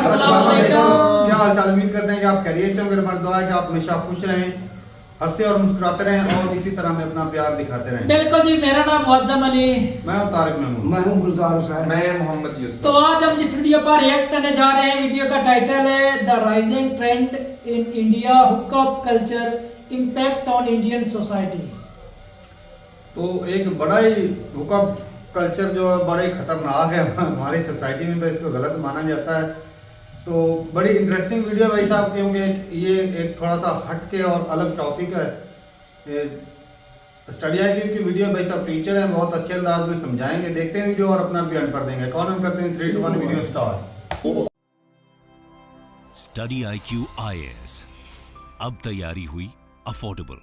अस्सलाम वालेकुम। क्या हाल चाल, उम्मीद करते हैं कि आप खैरियत से होंगे। हमारी दुआ है कि आप हमेशा खुश रहें, हंसते और मुस्कुराते रहें और इसी तरह में अपना प्यार दिखाते रहें। बिल्कुल जी, मेरा नाम मुअज्जम अली। मैं हूं तारिक महमूद। मैं हूं गुलजार हुसैन। मैं मोहम्मद यूसुफ। तो आज हम जिस वीडियो पर रिएक्ट करने जा रहे हैं, वीडियो का टाइटल है the rising trend in India, hookup culture, impact on Indian society. तो एक बड़ा ही हुकअप कल्चर जो है बड़ा ही खतरनाक है हमारी सोसाइटी में, तो इसको गलत माना जाता है। तो बड़ी इंटरेस्टिंग वीडियो भाई साहब, क्योंकि ये एक थोड़ा सा हटके और अलग टॉपिक है। स्टडी आई क्यू की वीडियो, भाई साहब टीचर हैं, बहुत अच्छे अंदाज में समझाएंगे। देखते हैं वीडियो और अपना बयान पढ़ देंगे। कौन हम करते हैं 3, 2, 1 video start. Study IQ IAS, अब तैयारी हुई affordable.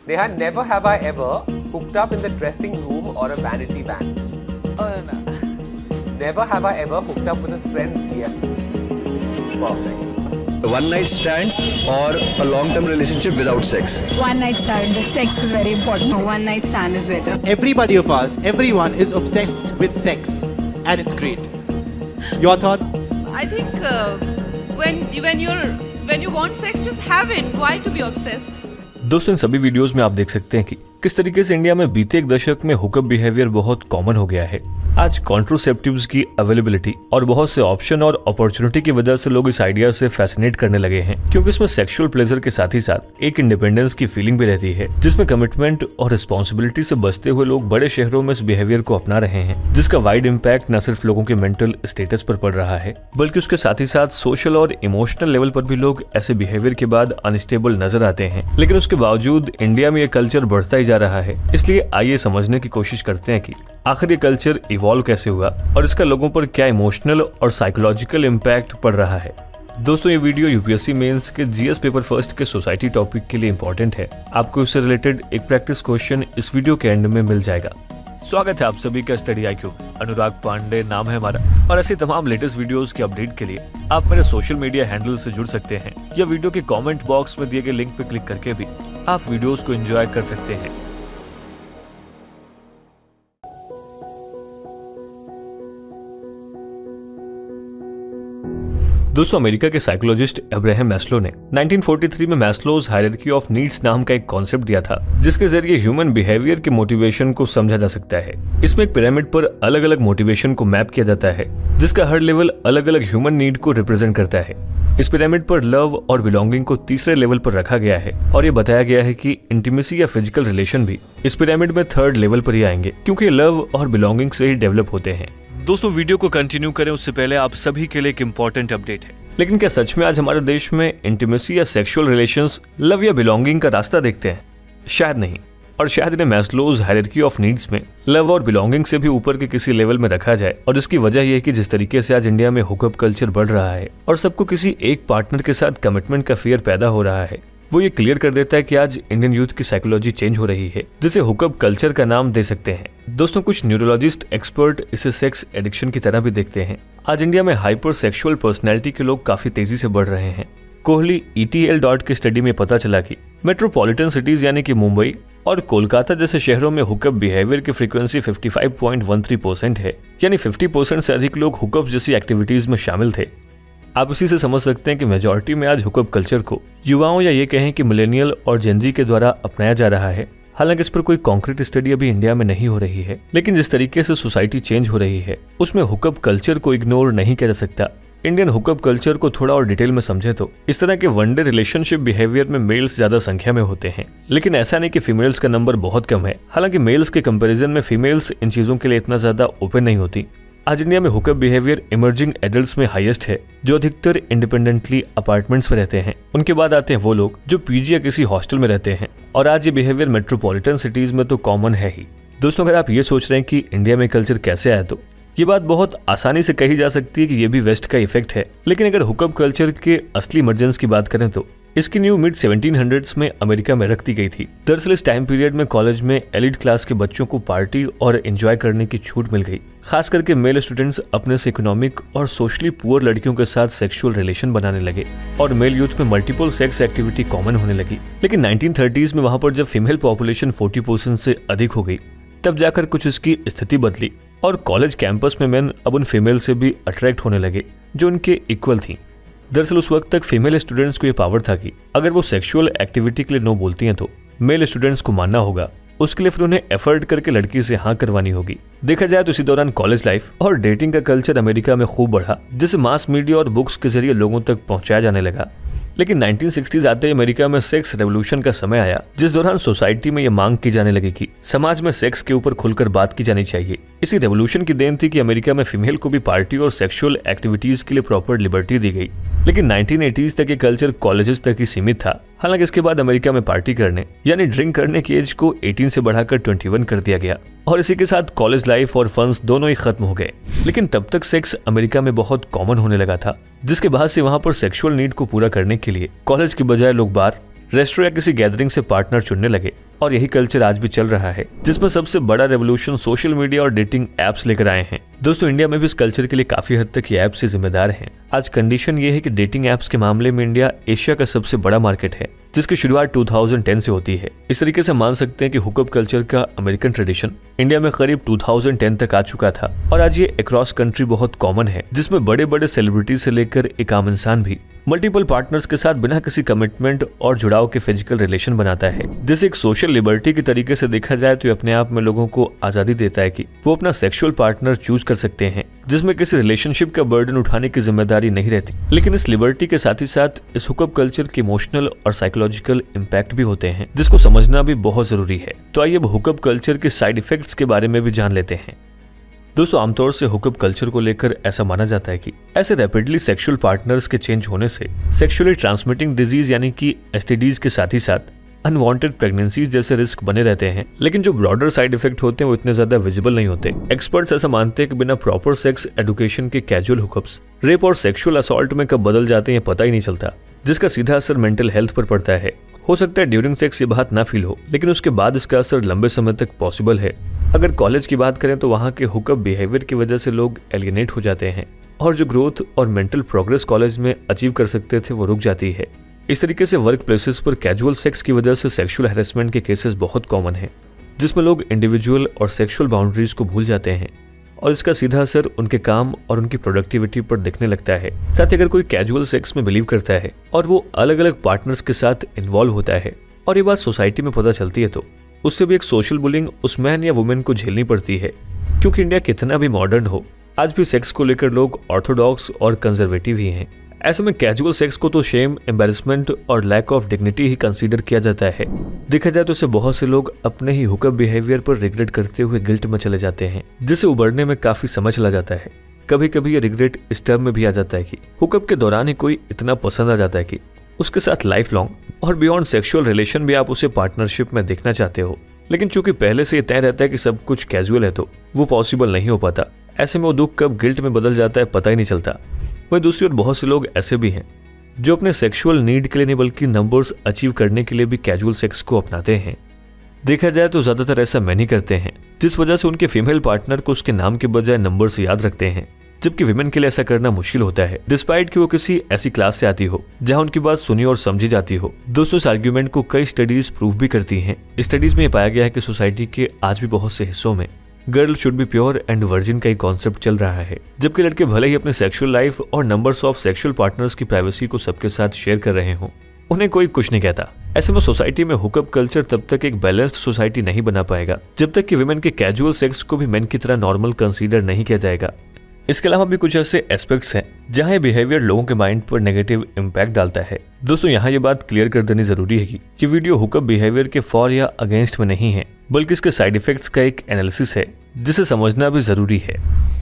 Neha, never have I ever hooked up in the dressing room or a vanity van. Oh no. Never have I ever hooked up with a friend's BF. Perfect. One night stands or a long-term relationship without sex? One night stand. Sex is very important. No, one night stand is better. Everybody of us, everyone is obsessed with sex, and it's great. Your thought? I think when you want sex, just have it. Why to be obsessed? दोस्तों, इन सभी videos में आप देख सकते हैं कि किस तरीके से इंडिया में बीते एक दशक में हुकअप बिहेवियर बहुत कॉमन हो गया है। आज कॉन्ट्रोसेप्टिव्स की अवेलेबिलिटी और बहुत से ऑप्शन और अपॉर्चुनिटी की वजह से लोग इस आइडिया से फैसिनेट करने लगे हैं, क्योंकि इसमें सेक्सुअल प्लेजर के साथ ही साथ एक इंडिपेंडेंस की फीलिंग भी रहती है, जिसमें कमिटमेंट और रिस्पॉन्सिबिलिटी से बचते हुए लोग बड़े शहरों में इस बिहेवियर को अपना रहे हैं, जिसका वाइड इम्पैक्ट न सिर्फ लोगों के मेंटल स्टेटस पर पड़ रहा है, बल्कि उसके साथ ही साथ सोशल और इमोशनल लेवल पर भी लोग ऐसे बिहेवियर के बाद अनस्टेबल नजर आते हैं। लेकिन उसके बावजूद इंडिया में यह कल्चर बढ़ता ही जा रहा है। इसलिए आइए समझने की कोशिश करते हैं कि आखिर ये कल्चर इवॉल्व कैसे हुआ और इसका लोगों पर क्या इमोशनल और साइकोलॉजिकल इम्पैक्ट पड़ रहा है। दोस्तों, ये वीडियो यूपीएससी मेंस के जीएस पेपर फर्स्ट के सोसाइटी टॉपिक के लिए इंपॉर्टेंट है। आपको इससे रिलेटेड एक प्रैक्टिस क्वेश्चन इस वीडियो के एंड में मिल जाएगा। स्वागत है आप सभी का स्टडी IQ। अनुराग पांडे नाम है हमारा, और ऐसी तमाम लेटेस्ट वीडियोस के अपडेट के लिए आप मेरे सोशल मीडिया हैंडल से जुड़ सकते हैं, या वीडियो के कमेंट बॉक्स में दिए गए लिंक पर क्लिक करके भी आप वीडियोस को एंजॉय कर सकते हैं। दोस्तों, अमेरिका के साइकोलॉजिस्ट अब्राहम मैस्लो ने 1943 में मैस्लोज हायरार्की ऑफ नीड्स नाम का एक कॉन्सेप्ट दिया था, जिसके जरिए ह्यूमन बिहेवियर के मोटिवेशन को समझा जा सकता है। इसमें एक पिरामिड पर अलग अलग मोटिवेशन को मैप किया जाता है, जिसका हर लेवल अलग अलग ह्यूमन नीड को रिप्रेजेंट करता है। इस पिरामिड पर लव और बिलोंगिंग को तीसरे लेवल पर रखा गया है, और ये बताया गया है कि इंटीमेसी या फिजिकल रिलेशन भी इस पिरामिड में थर्ड लेवल पर ही आएंगे, क्योंकि लव और बिलोंगिंग से ही डेवलप होते हैं। दोस्तों, वीडियो को कंटिन्यू करें उससे पहले आप सभी के लिए एक इम्पोर्टेंट अपडेट है। लेकिन क्या सच में आज हमारे देश में इंटीमेसी या सेक्सुअल रिलेशंस लव या बिलोंगिंग का रास्ता देखते हैं? शायद नहीं, और शायद इन्हें मैस्लोज हायरार्की ऑफ नीड्स में लव और बिलोंगिंग से भी ऊपर के किसी लेवल में रखा जाए। और इसकी वजह यह है कि जिस तरीके से आज इंडिया में हुकअप कल्चर बढ़ रहा है और सबको किसी एक पार्टनर के साथ कमिटमेंट का फियर पैदा हो रहा है, वो ये क्लियर कर देता है कि आज इंडियन यूथ की साइकोलॉजी चेंज हो रही है, जिसे हुकअप कल्चर का नाम दे सकते हैं। दोस्तों, कुछ न्यूरोलॉजिस्ट एक्सपर्ट इसे सेक्स एडिक्शन की तरह भी देखते हैं। आज इंडिया में हाइपर सेक्सुअल पर्सनैलिटी के लोग काफी तेजी से बढ़ रहे हैं। कोहली ETL की स्टडी में पता चला कि मेट्रोपॉलिटन सिटीज यानी कि मुंबई और कोलकाता जैसे शहरों में हुकअप बिहेवियर की फ्रीक्वेंसी 55.13% है, यानी 50% से अधिक लोग हुकअप जैसी एक्टिविटीज में शामिल थे। आप इसी से समझ सकते हैं कि मेजॉरिटी में आज हुकअप कल्चर को युवाओं या ये कहें कि मिलेनियल और जेनजी के द्वारा अपनाया जा रहा है। हालांकि इस पर कोई कॉन्क्रीट स्टडी अभी इंडिया में नहीं हो रही है, लेकिन जिस तरीके से सोसाइटी चेंज हो रही है उसमें हुकअप कल्चर को इग्नोर नहीं किया जा सकता। इंडियन हुकअप कल्चर को थोड़ा और डिटेल में समझे तो इस तरह के वनडे रिलेशनशिप बिहेवियर में मेल्स ज्यादा संख्या में होते हैं, लेकिन ऐसा नहीं कि फीमेल्स का नंबर बहुत कम है। हालांकि मेल्स के कंपैरिजन में फीमेल्स इन चीजों के लिए इतना ज्यादा ओपन नहीं होती। आज इंडिया में हुकअप बिहेवियर इमर्जिंग एडल्ट्स में हाईएस्ट है, जो अधिकतर इंडिपेंडेंटली अपार्टमेंट्स में रहते हैं। उनके बाद आते हैं वो लोग जो पीजी या किसी हॉस्टल में रहते हैं, और आज ये बिहेवियर मेट्रोपॉलिटन सिटीज में तो कॉमन है ही। दोस्तों, अगर आप ये सोच रहे हैं कि इंडिया में कल्चर कैसे आया, तो ये बात बहुत आसानी से कही जा सकती है कि ये भी वेस्ट का इफेक्ट है। लेकिन अगर हुकअप कल्चर के असली इमर्जेंस की बात करें तो इसकी न्यू मिड 1700s में अमेरिका में रख दी गई थी। दरअसल इस टाइम पीरियड में कॉलेज में एलिट क्लास के बच्चों को पार्टी और एंजॉय करने की छूट मिल गई। खास करके मेल स्टूडेंट्स अपने से इकोनॉमिक और सोशली पुअर लड़कियों के साथ सेक्सुअल रिलेशन बनाने लगे, और मेल यूथ में मल्टीपल सेक्स एक्टिविटी कॉमन होने लगी। लेकिन 1930s में वहां पर जब फीमेल पॉपुलेशन 40% से अधिक हो गई, तब जाकर कुछ उसकी स्थिति बदली और कॉलेज कैंपस में मेन अब उन फीमेल से भी अट्रैक्ट होने लगे जो उनके इक्वल थी। दरअसल उस वक्त तक फीमेल स्टूडेंट्स को ये पावर था कि अगर वो सेक्सुअल एक्टिविटी के लिए नो बोलती हैं तो मेल स्टूडेंट्स को मानना होगा, उसके लिए फिर उन्हें एफर्ट करके लड़की से हाँ करवानी होगी। देखा जाए तो इसी दौरान कॉलेज लाइफ और डेटिंग का कल्चर अमेरिका में खूब बढ़ा, जिसे मास मीडिया और बुक्स के जरिए लोगों तक पहुंचाया जाने लगा। लेकिन 1960s आते ही अमेरिका में सेक्स रेवोल्यूशन का समय आया, जिस दौरान सोसाइटी में ये मांग की जाने लगी कि समाज में सेक्स के ऊपर खुलकर बात की जानी चाहिए। इसी रेवोल्यूशन की देन थी कि अमेरिका में फीमेल को भी पार्टी और सेक्सुअल एक्टिविटीज के लिए प्रॉपर लिबर्टी दी गई। लेकिन 1980s तक ये कल्चर कॉलेजेस तक ही सीमित था। हालांकि इसके बाद अमेरिका में पार्टी करने यानी ड्रिंक करने की एज को 18 से बढ़ाकर 21 कर दिया गया और इसी के साथ कॉलेज लाइफ और फंस दोनों ही खत्म हो गए। लेकिन तब तक सेक्स अमेरिका में बहुत कॉमन होने लगा था, जिसके बाद से वहां पर सेक्सुअल नीड को पूरा करने के लिए कॉलेज की बजाय लोग बार, रेस्टोरेंट या किसी गैदरिंग से पार्टनर चुनने लगे और यही कल्चर आज भी चल रहा है, जिसमें सबसे बड़ा रेवोल्यूशन सोशल मीडिया और डेटिंग एप्स लेकर आए हैं। दोस्तों, इंडिया में भी इस कल्चर के लिए काफी हद तक ये ऐप्स ही जिम्मेदार हैं। आज कंडीशन ये है कि डेटिंग एप्स के मामले में इंडिया एशिया का सबसे बड़ा मार्केट है, जिसकी शुरुआत 2010 से होती है। इस तरीके से मान सकते हैं कि हुकअप कल्चर का अमेरिकन ट्रेडिशन इंडिया में करीब 2010 तक आ चुका था और आज ये अक्रॉस कंट्री बहुत कॉमन है, जिसमें बड़े बड़े सेलिब्रिटी से लेकर एक आम इंसान भी मल्टीपल पार्टनर्स के साथ बिना किसी कमिटमेंट और जुड़ाव के फिजिकल रिलेशन बनाता है। जैसे एक सोशल लिबर्टी के तरीके से देखा जाए तो ये अपने आप में लोगों को आजादी देता है कि वो अपना सेक्सुअल पार्टनर चूज कर सकते हैं, जिसमें किसी रिलेशनशिप का बर्डन उठाने की जिम्मेदारी नहीं रहती। लेकिन इस लिबर्टी के साथ ही साथ इस हुकअप कल्चर के इमोशनल और साइकोलॉजिकल इम्पैक्ट भी होते हैं, जिसको समझना भी बहुत जरूरी है। तो आइए अब हुकअप कल्चर के साइड इफेक्ट्स के बारे में भी जान लेते हैं। दोस्तों, आमतौर से हुकअप कल्चर को लेकर ऐसा माना जाता है कि ऐसे रैपिडली सेक्सुअल पार्टनर्स के चेंज होने से सेक्सुअली ट्रांसमिटिंग डिजीज यानी कि एसटीडीज के साथ ही साथ अनवांटेड प्रेगनेंसीज जैसे रिस्क बने रहते हैं। लेकिन जो ब्रॉडर साइड इफेक्ट होते हैं वो इतने ज्यादा विजिबल नहीं होते। एक्सपर्ट्स ऐसा मानते हैं कि बिना प्रॉपर सेक्स एडुकेशन के कैजुअल हुकअप्स रेप और सेक्सुअल असॉल्ट में कब बदल जाते हैं पता ही नहीं चलता, जिसका सीधा असर मेंटल हेल्थ पर पड़ता है। हो सकता है ड्यूरिंग सेक्स ये बात ना फील हो, लेकिन उसके बाद इसका असर लंबे समय तक पॉसिबल है। अगर कॉलेज की बात करें तो वहाँ के हुकअप बिहेवियर की वजह से लोग एलियनेट हो जाते हैं और जो ग्रोथ और मेंटल प्रोग्रेस कॉलेज में अचीव कर सकते थे वो रुक जाती है। इस तरीके से वर्क प्लेसेस पर कैजुअल सेक्स की वजह से सेक्सुअल हैरेसमेंट के केसेस बहुत कॉमन हैं, जिसमें लोग इंडिविजुअल और सेक्सुअल बाउंड्रीज को भूल जाते हैं और इसका सीधा असर उनके काम और उनकी प्रोडक्टिविटी पर दिखने लगता है। साथ ही अगर कोई कैजुअल सेक्स में बिलीव करता है और वो अलग अलग पार्टनर्स के साथ इन्वॉल्व होता है और ये बात सोसाइटी में पता चलती है तो उससे भी एक सोशल बुलिंग उस मैन या वुमेन को झेलनी पड़ती है। क्योंकि इंडिया कितना भी मॉडर्न हो, आज भी सेक्स को लेकर लोग ऑर्थोडॉक्स और कंजर्वेटिव ही हैं। ऐसे में कैजुअल सेक्स को तो शेम, एम्बैरेसमेंट और लैक ऑफ डिग्निटी ही कंसीडर किया जाता है। देखा जाए तो इसे बहुत से लोग अपने ही हुकअप बिहेवियर पर रिग्रेट करते हुए गिल्ट में चले जाते हैं, जिसे उबरने में काफी समय चला जाता है। कभी कभी ये रिग्रेट इस टर्म में भी आ जाता है कि हुकअप के दौरान ही कोई इतना पसंद आ जाता है कि उसके साथ लाइफ लॉन्ग और बियॉन्ड सेक्सुअल रिलेशन भी आप उसे पार्टनरशिप में देखना चाहते हो। लेकिन चूंकि पहले से ये तय रहता है कि सब कुछ कैजुअल है तो वो पॉसिबल नहीं हो पाता। ऐसे में वो दुख कब गिल्ट में बदल जाता है पता ही नहीं चलता। वहीं दूसरी ओर बहुत से लोग ऐसे भी हैं जो अपने सेक्सुअल नीड के लिए नहीं बल्कि नंबर्स अचीव करने के लिए भी कैजुअल सेक्स को अपनाते हैं। देखा जाए तो ज्यादातर ऐसा मैन ही करते हैं, जिस वजह से उनके फीमेल पार्टनर को उसके नाम के बजाय नंबर्स याद रखते हैं, जबकि विमेन के लिए ऐसा करना मुश्किल होता है, डिस्पाइट कि वो किसी ऐसी क्लास से आती हो जहां उनकी बात सुनी और समझी जाती हो। दोस्तों, इस आर्ग्यूमेंट को कई स्टडीज प्रूव भी करती हैं। स्टडीज में पाया गया है कि सोसाइटी के आज भी बहुत से हिस्सों में girl should be pure and virgin का एक कॉन्सेप्ट चल रहा है, जबकि लड़के भले ही अपने सेक्सुअल लाइफ और नंबर्स ऑफ सेक्सुअल पार्टनर्स की प्राइवेसी को सबके साथ शेयर कर रहे हों, उन्हें कोई कुछ नहीं कहता। ऐसे में सोसाइटी में हुकअप कल्चर तब तक एक बैलेंस्ड सोसाइटी नहीं बना पाएगा जब तक कि विमेन के कैजुअल सेक्स को भी मेन की तरह नॉर्मल कंसीडर नहीं किया जाएगा। इसके अलावा भी कुछ ऐसे एस्पेक्ट्स हैं जहां ये बिहेवियर लोगों के माइंड पर नेगेटिव इम्पैक्ट डालता है। दोस्तों, यहाँ ये बात क्लियर कर देनी जरूरी है कि वीडियो हुकअप बिहेवियर के फॉर या अगेंस्ट में नहीं है, बल्कि इसके साइड इफेक्ट्स का एक एनालिसिस है जिसे समझना भी जरूरी है।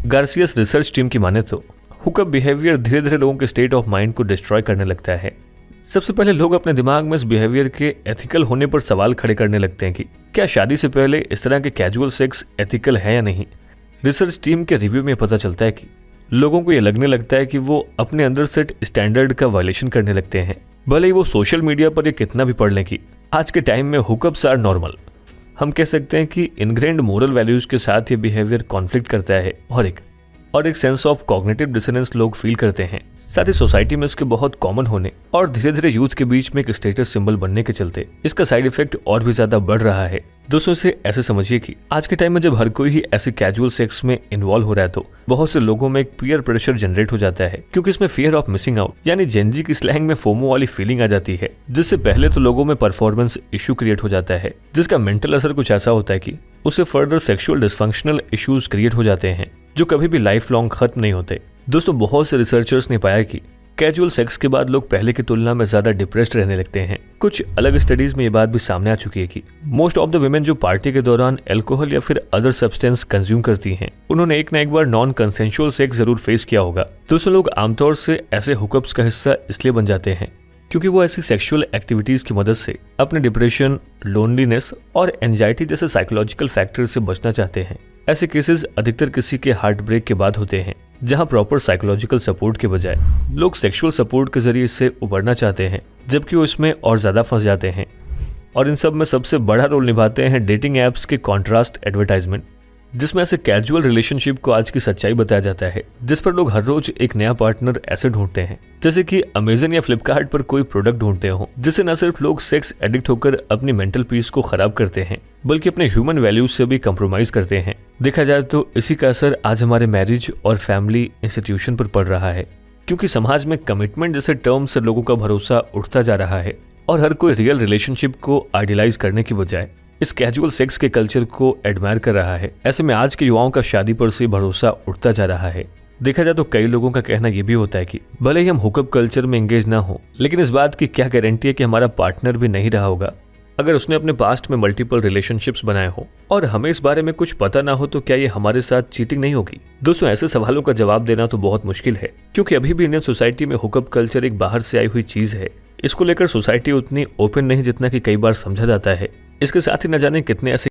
गार्सियस रिसर्च टीम की माने तो हुकअप बिहेवियर धीरे धीरे लोगों के स्टेट ऑफ माइंड को डिस्ट्रॉय करने लगता है। सबसे पहले लोग अपने दिमाग में इस बिहेवियर के एथिकल होने पर सवाल खड़े करने लगते हैं कि क्या शादी से पहले इस तरह के कैजुअल सेक्स एथिकल है या नहीं। रिसर्च टीम के रिव्यू में पता चलता है कि लोगों को यह लगने लगता है कि वो अपने अंदर सेट स्टैंडर्ड का वायलेशन करने लगते हैं, भले ही वो सोशल मीडिया पर ये कितना भी पढ़ लें कि आज के टाइम में हुकअप्स आर नॉर्मल। हम कह सकते हैं कि इनग्रेन्ड मोरल वैल्यूज के साथ ये बिहेवियर कॉन्फ्लिक्ट करता है और एक और एक सेंस ऑफ कॉग्निटिव डिसोनेंस लोग फील करते हैं। साथ ही सोसाइटी में इसके बहुत कॉमन होने और धीरे धीरे यूथ के बीच में एक स्टेटस सिंबल बनने के चलते इसका साइड इफेक्ट और भी ज्यादा बढ़ रहा है। दोस्तों इसे ऐसे समझिए कि आज के टाइम में जब हर कोई ही ऐसे कैजुअल सेक्स में इन्वॉल्व हो रहा है तो बहुत से लोगों में एक पीयर प्रेशर जनरेट हो जाता है, क्योंकि इसमें फियर ऑफ मिसिंग आउट यानी जेनजी की स्लैंग में फोमो वाली फीलिंग आ जाती है, जिससे पहले तो लोगों में परफॉर्मेंस इशू क्रिएट हो जाता है, जिसका मेंटल असर कुछ ऐसा होता है कि उससे further sexual dysfunctional issues create हो जाते हैं जो कभी भी लाइफ लॉन्ग खत्म नहीं होते। दोस्तों बहुत से रिसर्चर्स ने पाया कि कैजुअल सेक्स के बाद लोग पहले की तुलना में ज्यादा डिप्रेस्ड रहने लगते हैं। कुछ अलग स्टडीज में ये बात भी सामने आ चुकी है कि मोस्ट ऑफ द वुमेन जो पार्टी के दौरान अल्कोहल या फिर अदर सब्सटेंस कंज्यूम करती हैं, उन्होंने एक ना एक बार नॉन कंसेंशुअल सेक्स जरूर फेस किया होगा। दोस्तों लोग आमतौर से ऐसे हुकअप्स का हिस्सा इसलिए बन जाते हैं क्योंकि वो ऐसी सेक्सुअल एक्टिविटीज की मदद से अपने डिप्रेशन, लोनलीनेस और एंजाइटी जैसे साइकोलॉजिकल फैक्टर से बचना चाहते हैं। ऐसे केसेस अधिकतर किसी के हार्ट ब्रेक के बाद होते हैं, जहां प्रॉपर साइकोलॉजिकल सपोर्ट के बजाय लोग सेक्सुअल सपोर्ट के जरिए इससे उबरना चाहते हैं, जबकि वो इसमें और ज्यादा फंस जाते हैं। और इन सब में सबसे बड़ा रोल निभाते हैं डेटिंग एप्स के कॉन्ट्रास्ट एडवर्टाइजमेंट, जिसमें ऐसे कैजुअल रिलेशनशिप को आज की सच्चाई बताया जाता है, जिस पर लोग हर रोज एक नया पार्टनर ऐसे ढूंढते हैं जैसे कि अमेजन या फ्लिपकार्ट पर कोई प्रोडक्ट ढूंढते हो, जिससे न सिर्फ लोग सेक्स एडिक्ट होकर अपनी मेंटल पीस को खराब करते हैं बल्कि अपने ह्यूमन वैल्यूज से भी कंप्रोमाइज करते हैं। देखा जाए तो इसी का असर आज हमारे मैरिज और फैमिली इंस्टीट्यूशन पर पड़ रहा है, क्योंकि समाज में कमिटमेंट जैसे टर्म से लोगों का भरोसा उठता जा रहा है और हर कोई रियल रिलेशनशिप को आइडियलाइज करने की बजाय इस कैजुअल सेक्स के कल्चर को एडमायर कर रहा है। ऐसे में आज के युवाओं का शादी पर से भरोसा उठता जा रहा है। देखा जाए तो कई लोगों का कहना यह भी होता है कि भले ही हम हुकअप कल्चर में एंगेज ना हो, लेकिन इस बात की क्या गारंटी है कि हमारा पार्टनर भी नहीं रहा होगा अगर उसने अपने पास्ट में मल्टीपल रिलेशनशिप्स बनाए हो और हमें इस बारे में कुछ पता ना हो तो क्या ये हमारे साथ चीटिंग नहीं होगी? दोस्तों ऐसे सवालों का जवाब देना तो बहुत मुश्किल है, क्योंकि अभी भी इंडियन सोसाइटी में हुकअप कल्चर एक बाहर से आई हुई चीज है। इसको लेकर सोसाइटी उतनी ओपन नहीं जितना कि कई बार समझा जाता है। इसके साथ ही न जाने कितने ऐसे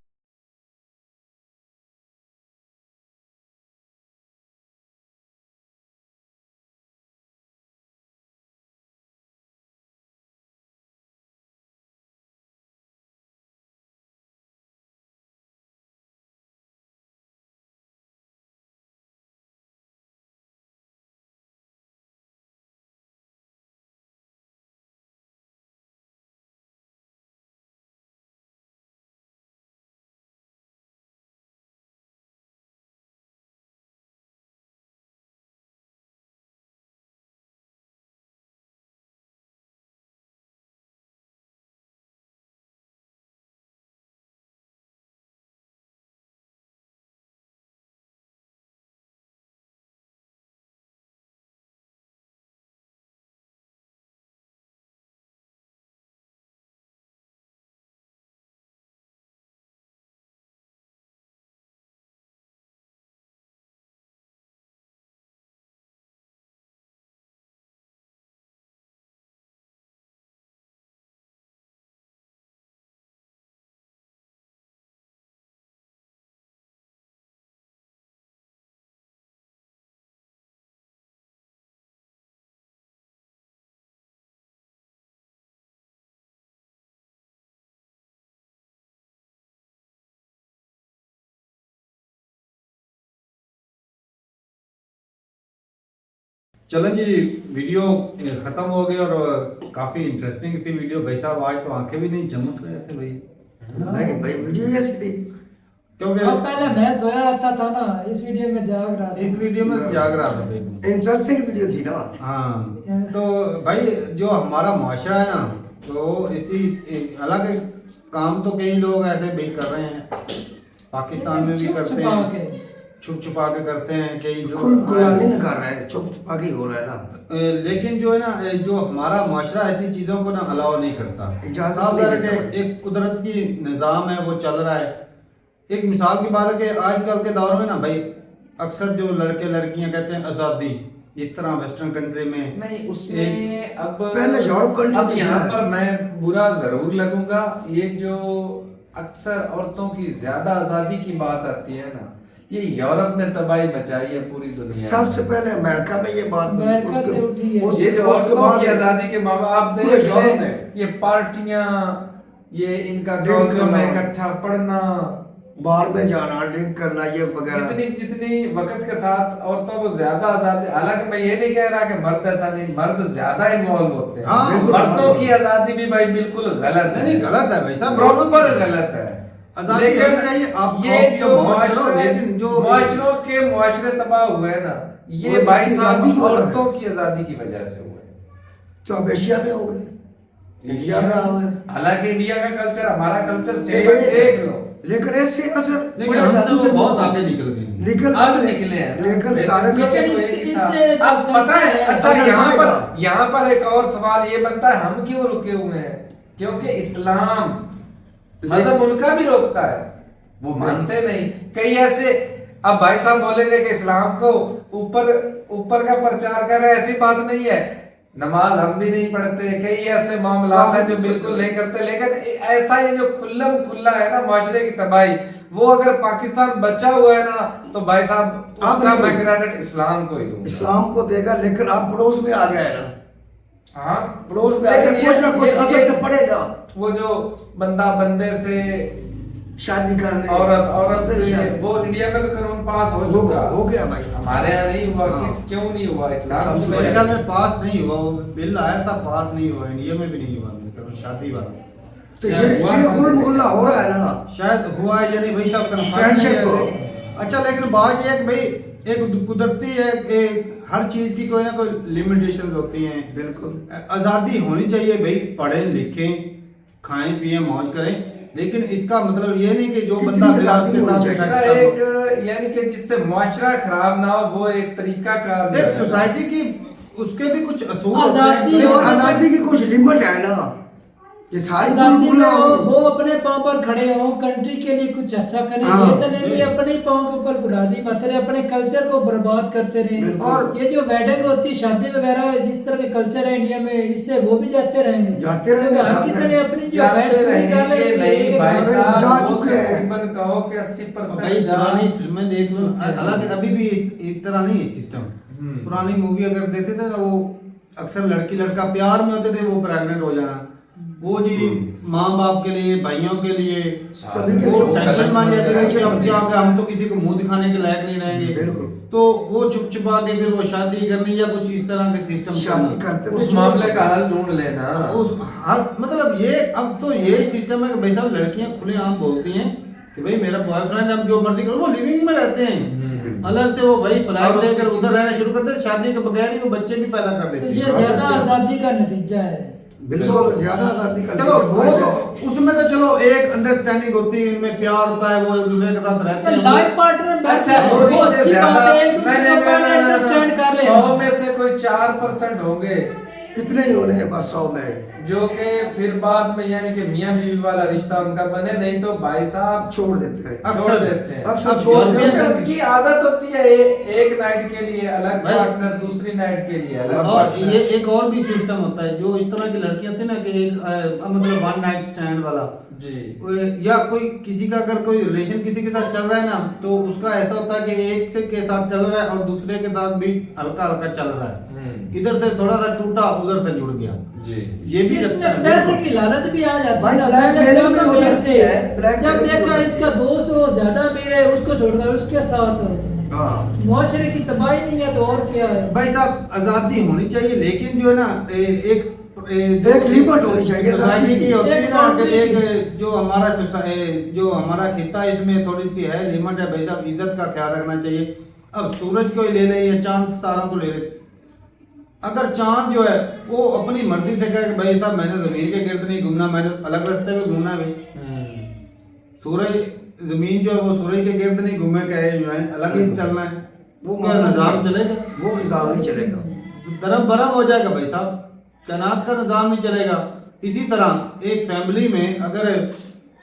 चलो जी, वीडियो खत्म हो गई और काफी इंटरेस्टिंग थी वीडियो। भाई साहब आज तो आंखें भी नहीं चमक रहे थे भाई। नहीं भाई वीडियो कैसी थी? क्योंकि अब पहले मैं सोया रहता था ना, इस वीडियो में जाग रहा था। इस वीडियो में जाग रहा था भाई। इंटरेस्टिंग वीडियो थी ना। हाँ तो भाई जो हमारा माशरा है ना, तो इसी हालांकि काम तो कई लोग ऐसे भी कर रहे हैं, पाकिस्तान में भी करते हैं, छुप छुपा के करते हैं कई लोग, खुला नहीं कर रहे हैं, छुप छुपा के हो रहा है ना। लेकिन जो है ना, जो हमारा माशरा ऐसी चीज़ों को ना अलाउ नहीं करता। इजाजत नहीं देता। एक कुदरत की निज़ाम है वो चल रहा है। एक मिसाल की बात है कि आजकल के दौर में ना भाई अक्सर जो लड़के लड़कियां कहते हैं आज़ादी, इस तरह वेस्टर्न कंट्री में नहीं, उसमें अब पहले यूरोप कंट्री अब यहाँ पर मैं बुरा जरूर लगूंगा। ये जो अक्सर औरतों की ज्यादा आजादी की बात आती है ना, ये यूरोप ने तबाही मचाई है पूरी दुनिया। सबसे पहले अमेरिका में ये बात ये जो औरतों की आजादी के मामला आप देख लें, ये पार्टियां, ये इनका कॉलेजों में इकट्ठा पढ़ना, बार में जाना, ड्रिंक करना, ये वगैरह। जितनी वक्त के साथ औरतों को ज्यादा आजादी, हालांकि मैं ये नहीं कह रहा कि मर्द ऐसा नहीं, मर्द ज्यादा इन्वॉल्व होते हैं। हाँ, मर्दों की आजादी भी भाई बिल्कुल गलत है। नहीं गलत है भाई साहब, प्रॉपर गलत है। लेकिन चाहिए आप ये जो लेकिन जो मुआशरों के मुआशरे तबाह हुए हैं ना, ये भाई साहब औरतों की आजादी की वजह से हुए। क्यों अब एशिया में हो गए, इंडिया में हो गए। हालांकि इंडिया का कल्चर, हमारा कल्चर सेम है, देख लो। लेकिन ऐसे असर लेकिन हम तो बहुत आगे निकल गए, अब निकले हैं। लेकिन अब पता है, अच्छा यहाँ पर एक और सवाल ये बनता है, हम क्यों रुके हुए हैं? क्योंकि इस्लाम मजहब उनका भी रोकता है, वो मानते नहीं। कई ऐसे, अब भाई साहब बोलेंगे कि इस्लाम को ऊपर का प्रचार कर रहे हैं, ऐसी बात नहीं है। नमाज हम भी नहीं पढ़ते, कई ऐसे मामला हैं जो बिल्कुल नहीं करते। लेकिन ऐसा ये जो खुल्ला है ना माशरे की तबाही, वो अगर पाकिस्तान बचा हुआ है ना, तो भाई साहब उसका मैं क्रेडिट इस्लाम को ही दूंगा। इस्लाम को देगा, लेकिन आप पड़ोस में आ गए ना। हाँ, पड़ोस में आके कुछ ना कुछ असर तो पड़ेगा। वो जो बंदे से शादी कर ले, औरत से, वो इंडिया में तो कानून पास हो चुका, हो गया भाई। हमारे यहाँ नहीं हुआ। क्यों नहीं हुआ? इस्लाम मेरे ख्याल में पास नहीं हुआ, वो बिल आया था, पास नहीं हुआ, इंडिया में भी नहीं हुआ मेरे ख्याल में शादी वाला। तो ये हुल मुहल्ला हो रहा है ना, शायद हुआ है या नहीं भाई साहब, कंफर्म। अच्छा, लेकिन बात ये है कि भाई एक कुदरती है, हर चीज की कोई ना कोई लिमिटेशंस होती हैं। बिल्कुल आजादी होनी चाहिए भाई, पढ़ें लिखें, खाएं पिएं मौज करें, लेकिन इसका मतलब ये नहीं कि जो बंदा एक यानी कि जिससे मुआशरा खराब ना हो, वो एक तरीका कार सोसाइटी की, उसके भी कुछ असूल आजादी की कुछ लिमिट है ना। ये सारी वो अपने पाँव पर खड़े हो, कंट्री के लिए कुछ अच्छा करें, ये तो नहीं कि अपने पाँव के ऊपर गुलाजी पाते रहे, अपने कल्चर को बर्बाद करते रहे। और ये जो वेडिंग होती, शादी वगैरह, जिस तरह के कल्चर है इंडिया में, इससे वो भी जाते रहेंगे। हम किसी ने अपनी जो जा चुके हैं, कहो कि 80% पुरानी फिल्में देख लो, हालांकि अभी भी इस तरह नहीं है सिस्टम। पुरानी मूवी अगर देते थे ना, वो अक्सर लड़की लड़का प्यार में होते थे, वो प्रेग्नेंट हो जाना, वो जी माँ बाप के लिए, भाइयों के लिए वो टेंशन मान जाते थे कि अब क्या होगा, हम तो किसी को मुंह दिखाने के लायक नहीं रहेंगे। बिल्कुल। तो वो छुप छुपा के फिर वो शादी करनी या कुछ इस तरह के सिस्टम शादी करते, उस मामले का हल ढूंढ लेना। उस हल मतलब ये, अब तो ये सिस्टम है कि भाई साहब लड़कियां खुलेआम बोलती हैं कि भाई मेरा बॉयफ्रेंड, हम जो मर्जी करो, वो लिविंग में रहते हैं अलग से, वो भाई फ्लाइट लेकर उधर रहना शुरू कर देते, शादी के बगैर ही वो बच्चे भी पैदा कर देते हैं। ये ज्यादा आजादी का नतीजा है। बिल्कुल ज्यादा आजादी का। चलो वो उसमें तो चलो एक अंडरस्टैंडिंग होती है, इनमें प्यार होता है, वो एक दूसरे के साथ रहते हैं, लाइफ पार्टनर। अच्छा, वो अच्छी बात है, एक दूसरे को पहले अंडरस्टैंड कर ले। 100 में से कोई 4% होंगे, इतने ही होने हैं बस 100 में, जो कि फिर बाद में यानी कि मियां बीवी वाला रिश्ता उनका बने, नहीं तो भाई साहब छोड़ देते हैं, छोड़ देते हैं। अक्सर छोड़ देते हैं। उनकी आदत होती है एक नाइट के लिए अलग पार्टनर, दूसरी नाइट के लिए अलग। और ये एक और भी सिस्टम होता है, जो इस तरह की लड़कियां होती है ना कि एक मतलब वन नाइट स्टैंड वाला जी, या कोई किसी का अगर कोई रिलेशन किसी के साथ चल रहा है ना, तो उसका ऐसा होता है कि एक से के साथ चल रहा है और दूसरे के साथ भी हल्का हल्का चल रहा है, इधर से थोड़ा सा टूटा, उधर से जुड़ गया जी। ये भी इसमें पैसे की लालच भी आ जाती है ना। जब देखा इसका दोस्त वो ज्यादा अमीर है, उसको छोड़कर उसके साथ मुआशरे की तबाही नहीं है, तो और क्या है भाई साहब। आजादी होनी चाहिए, लेकिन जो है ना एक लिमिट होनी चाहिए सोसाइटी की होती है ना, कि एक जो हमारा खिता है, इसमें थोड़ी सी है लिमिट है भाई साहब, इज्जत का ख्याल रखना चाहिए। अब सूरज को ही ले ले या चांद सितारों को ले ले, अगर चांद जो है वो अपनी मर्जी से कहे कि भाई साहब मैंने जमीन के गिर्द नहीं घूमना, मैंने अलग रास्ते में घूमना है, सूरज जमीन जो है वो सूरज के गिर्द नहीं घूमे, कहे मैं अलग ही चलना है, वो निजाम चलेगा? वो निजाम नहीं चलेगा, तरफ बरफ हो जाएगा भाई साहब, तैनात का निजाम नहीं चलेगा। इसी तरह एक फैमिली में अगर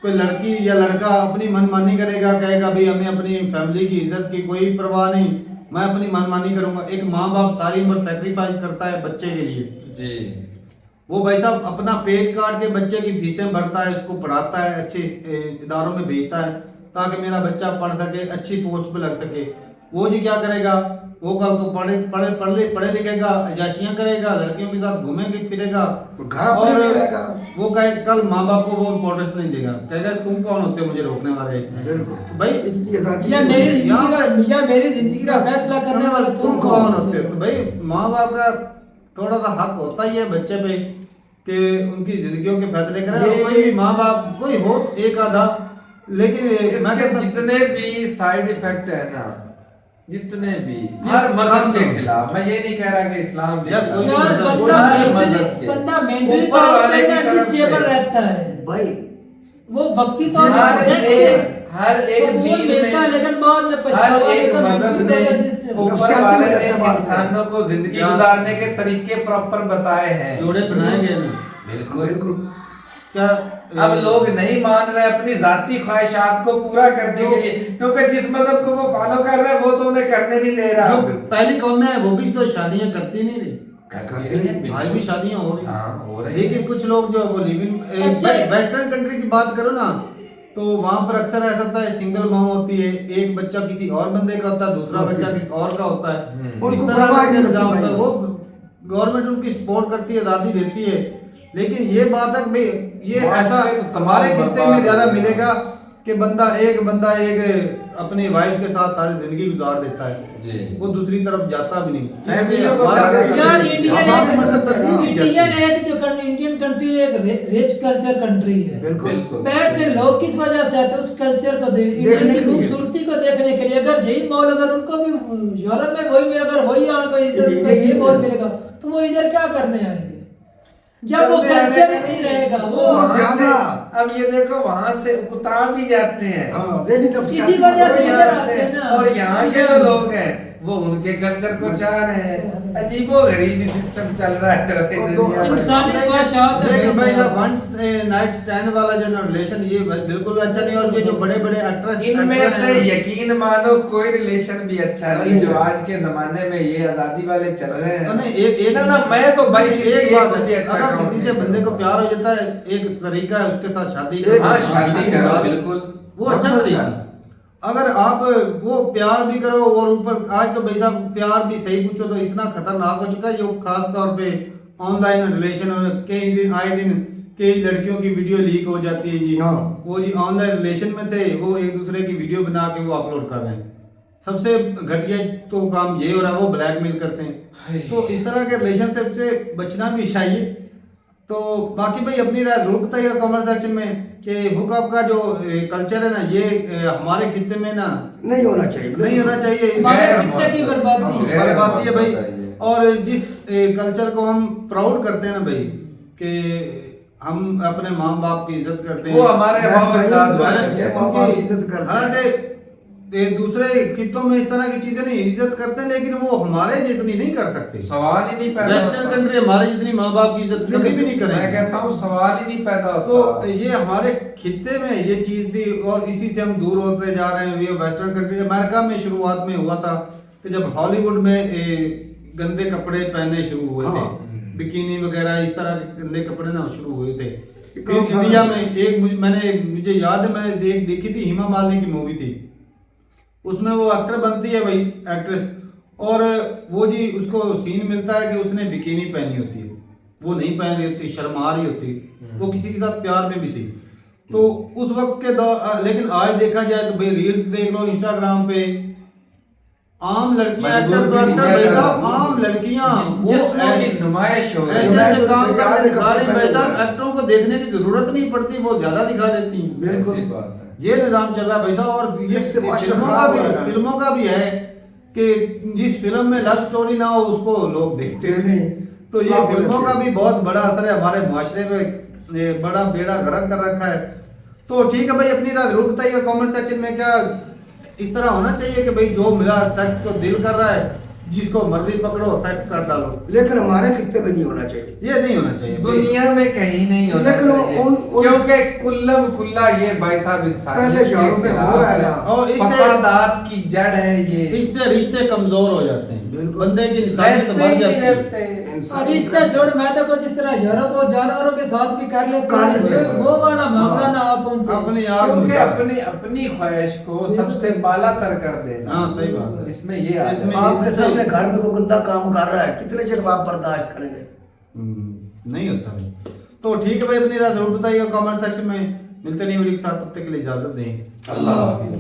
कोई लड़की या लड़का अपनी मनमानी करेगा, कहेगा भाई हमें अपनी फैमिली की इज्जत की कोई परवाह नहीं, मैं अपनी मनमानी करूंगा। एक माँ बाप सारी उम्र सेक्रीफाइस करता है बच्चे के लिए जी, वो भाई साहब अपना पेट काट के बच्चे की फीसें भरता है, उसको पढ़ाता है, अच्छे इदारों में भेजता है ताकि मेरा बच्चा पढ़ सके, अच्छी पोस्ट पे लग सके। वो जी क्या करेगा, वो कल को पढ़े लिखेगा, अयाशियां करेगा, लड़कियों के साथ घूमेंगे फिरेगा, और वो कहे कल माँ बाप को वो इम्पोर्टेंस नहीं देगा, कहेगा तुम कौन होते हो मुझे रोकने वाले। बिल्कुल भाई या मेरी जिंदगी का फैसला करने वाले तुम कौन होते हो। तो भाई माँ बाप का थोड़ा सा हक होता ही है बच्चे पे कि उनकी जिंदगियों के फैसले करें। कोई भी माँ बाप कोई हो एक आधा, लेकिन जितने भी साइड इफेक्ट है ना, जितने भी हर मजहब के खिलाफ, मैं ये नहीं कह रहा कि इस्लाम बंदा मेंटली डिसेबल रहता है भाई, वो वक्ती तौर हर एक दीन में, लेकिन बाद में हर एक मजहब ने ऊपर वाले ने इंसानों को जिंदगी गुजारने के तरीके प्रॉपर बताए हैं, जोड़े बनाए गए हैं। बिल्कुल। क्या अब लोग नहीं मान रहे अपनी जाती ख्वाहिशात को पूरा करने के लिए, क्योंकि जिस मजहब को वो फॉलो कर रहे हैं वो तो उन्हें करने नहीं दे रहा। पहली कौम है वो भी तो शादियां करती नहीं रही, आज भी शादियां हो रही, लेकिन कुछ लोग जो वो लिविंग वेस्टर्न कंट्री की बात करो ना, तो वहां पर अक्सर ऐसा होता है सिंगल मॉम होती है, एक बच्चा किसी और बंदे का होता है, दूसरा बच्चा किसी और का होता है, इस तरह का निजाम होता है। वो गवर्नमेंट उनकी सपोर्ट करती है, आज़ादी देती है, लेकिन ये बात है भाई ये ऐसा तुम्हारे खित्ते में ज्यादा मिलेगा कि बंदा एक अपनी वाइफ के साथ सारी जिंदगी गुजार देता है जी, वो दूसरी तरफ जाता भी नहीं। यार इंडियन कंट्री एक रिच कल्चर कंट्री है, बिल्कुल। बाहर से लोग किस वजह से आते हैं उस कल्चर को देखने की खूबसूरती को देखने के लिए। अगर यही मॉल अगर उनको भी यूरोप में वही मिलेगा, वही इधर ये मॉल मिलेगा, तो वो इधर क्या करने आएंगे जब वो कल्चर ही नहीं रहेगा। वो अब ये देखो वहां से उकता भी जाते हैं, इसी वजह से इधर आते हैं ना, और यहाँ के जो लोग हैं वो उनके कल्चर को चाह रहे हैं। अजीबो गरीबी सिस्टम चल रहा है इंसानी ख्वाहिशात है। लेकिन भाई वंस नाइट स्टैंड वाला जो रिलेशन ये बिल्कुल अच्छा नहीं, और ये जो बड़े बड़े एक्ट्रेस इनमें से यकीन मानो कोई रिलेशन भी अच्छा नहीं जो आज के जमाने में ये आजादी वाले चल रहे हैं। ना मैं तो भाई एक बात है, अगर किसी से बंदे को प्यार हो जाता है एक तरीका है उसके साथ शादी करो, बिल्कुल वो अच्छा तरीका। अगर आप वो प्यार भी करो और ऊपर आज तो भाई साहब प्यार भी सही पूछो तो इतना खतरनाक हो चुका है, जो खास तौर पे ऑनलाइन रिलेशन कई दिन आए दिन कई लड़कियों की वीडियो लीक हो जाती है जी, वो जी ऑनलाइन रिलेशन में थे, वो एक दूसरे की वीडियो बना के वो अपलोड कर रहे हैं। सबसे घटिया तो काम ये हो रहा है, वो ब्लैकमेल करते हैं। तो इस तरह के रिलेशनशिप से बचना भी चाहिए। तो बाकी भाई अपनी राय जरूर बताइएगा कमेंट सेक्शन में कि हुकअप का जो कल्चर है ना ये हमारे खित्ते में ना नहीं होना चाहिए, नहीं होना चाहिए, खित्ते की बर्बादी है भाई। और जिस कल्चर को हम प्राउड करते हैं ना भाई कि हम अपने माँ बाप की इज्जत करते हैं, वो हमारे माँ बाप की इज्जत करते हैं। दूसरे खित्तों में इस तरह की चीजें नहीं इज्जत करते हैं, लेकिन वो हमारे जितनी नहीं कर सकते। सवाल ही नहीं पैदा होता। वेस्टर्न कंट्री हमारे जितनी माँ बाप की इज्जत कभी भी नहीं करेंगे। मैं कहता हूँ सवाल ही नहीं पैदा होता। तो ये हमारे खित्ते में ये चीज थी और इसी से हम दूर होते जा रहे हैं। ये वेस्टर्न कंट्री अमेरिका में शुरुआत में हुआ था कि जब हॉलीवुड में गंदे कपड़े पहनने शुरू हुए थे, बिकिनी वगैरह इस तरह के गंदे कपड़े ना शुरू हुए थे। इंडिया में मुझे याद है मैंने देखी थी, हेमा मालिनी की मूवी थी, उसमें वो एक्टर बनती है भाई एक्ट्रेस, और वो जी उसको सीन मिलता है कि उसने बिकिनी पहनी होती है, वो नहीं पहन रही होती, शर्मा रही होती, वो किसी के साथ प्यार में भी थी। तो उस वक्त के दौर, लेकिन आज देखा जाए तो भाई रील्स देख लो इंस्टाग्राम पे, आम लड़कियां आम लड़कियां नुमाइश हो एक्टरों को देखने की जरूरत नहीं पड़ती, वो ज्यादा दिखा देती हैं। बिल्कुल ये निजाम चल रहा है भाई साहब। और ये फिल्मों का भी है कि जिस फिल्म में लव स्टोरी ना हो उसको लोग देखते हैं। तो ये फिल्मों का भी बहुत बड़ा असर है हमारे मुआशरे में, बड़ा बेड़ा गर्क कर रखा है। तो ठीक है भाई अपनी राय जरूर बताइए कमेंट सेक्शन में, क्या इस तरह होना चाहिए कि भाई जो मिला सेक्स को दिल कर रहा है जिसको मर्जी पकड़ो सेक्स कर डालो, लेकिन हमारे खित्ते में नहीं होना चाहिए, ये नहीं होना चाहिए, दुनिया में कहीं नहीं होना चाहिए, क्योंकि कुल्लम कुल्ला ये भाई साहब इंसानियत और फसादात की जड़ है ये, इससे रिश्ते कमजोर हो जाते हैं। बंदे की इंसानियत बढ़ जाती है। और रिश्ता छोड़, मैं तो कुछ इस तरह यूरोप और जानवरों के साथ भी कर लेता हूँ, वो वाला मामला ना आ पहुंचे। अपनी आग क्योंकि अपनी ख्वाहिश को सबसे बाला तर कर देना। हाँ सही बात है। इसमें ये आता है। आपके सामने घर में कोई गंदा काम कर रहा है, कितने चਿਰ आप बर्दाश्त करेंगे? नहीं होता भाई। तो ठीक है भाई, अपनी राय जरूर बताइएगा कमेंट सेक्शन में। मिलते नहीं वीडियो के साथ, तब तक के लिए इजाजत दें। अल्लाह हाफिज़।